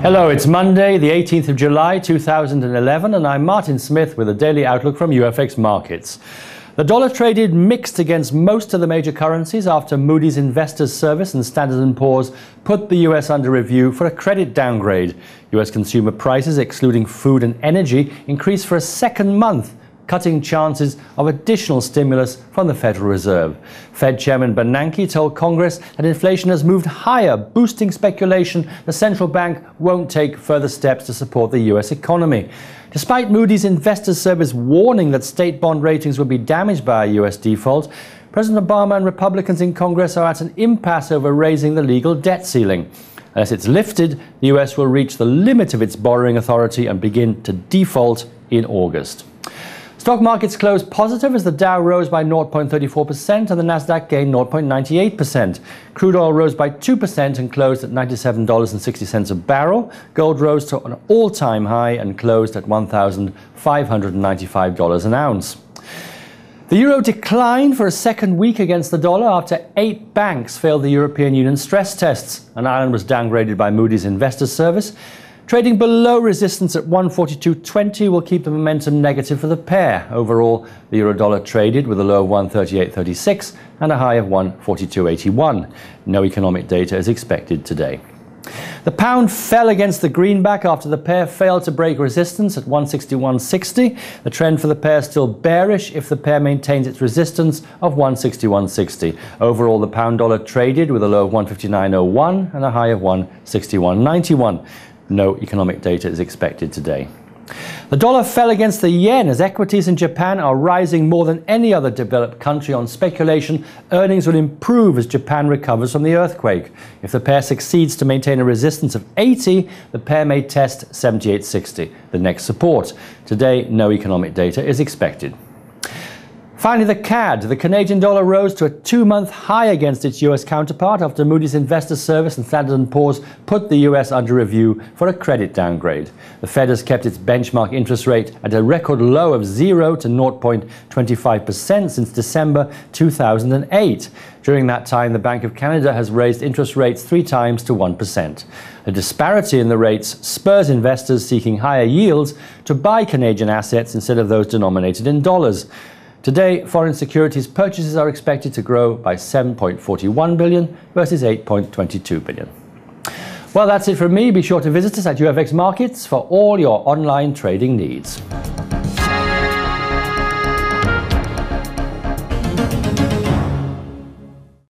Hello, it's Monday, the 18th of July 2011, and I'm Martin Smith with a daily outlook from UFX Markets. The dollar traded mixed against most of the major currencies after Moody's Investors Service and Standard & Poor's put the US under review for a credit downgrade. US consumer prices, excluding food and energy, increased for a second month, cutting chances of additional stimulus from the Federal Reserve. Fed Chairman Bernanke told Congress that inflation has moved higher, boosting speculation the central bank won't take further steps to support the US economy. Despite Moody's Investors Service warning that state bond ratings would be damaged by a US default, President Obama and Republicans in Congress are at an impasse over raising the legal debt ceiling. Unless it's lifted, the US will reach the limit of its borrowing authority and begin to default in August. Stock markets closed positive as the Dow rose by 0.34% and the Nasdaq gained 0.98%. Crude oil rose by 2% and closed at $97.60 a barrel. Gold rose to an all-time high and closed at $1,595 an ounce. The euro declined for a second week against the dollar after 8 banks failed the European Union stress tests. And Ireland was downgraded by Moody's Investors Service. Trading below resistance at 142.20 will keep the momentum negative for the pair. Overall, the euro-dollar traded with a low of 138.36 and a high of 142.81. No economic data is expected today. The pound fell against the greenback after the pair failed to break resistance at 161.60. The trend for the pair is still bearish if the pair maintains its resistance of 161.60. Overall, the pound-dollar traded with a low of 159.01 and a high of 161.91. No economic data is expected today. The dollar fell against the yen as equities in Japan are rising more than any other developed country on speculation earnings will improve as Japan recovers from the earthquake. If the pair succeeds to maintain a resistance of 80, the pair may test 78.60, the next support. Today, no economic data is expected. Finally, the CAD. The Canadian dollar rose to a 2-month high against its US counterpart after Moody's Investors Service and Standard & Poor's put the US under review for a credit downgrade. The Fed has kept its benchmark interest rate at a record low of 0 to 0.25% since December 2008. During that time, the Bank of Canada has raised interest rates 3 times to 1%. The disparity in the rates spurs investors seeking higher yields to buy Canadian assets instead of those denominated in dollars. Today, foreign securities purchases are expected to grow by $7.41 billion versus $8.22 billion. Well, that's it from me. Be sure to visit us at UFX Markets for all your online trading needs.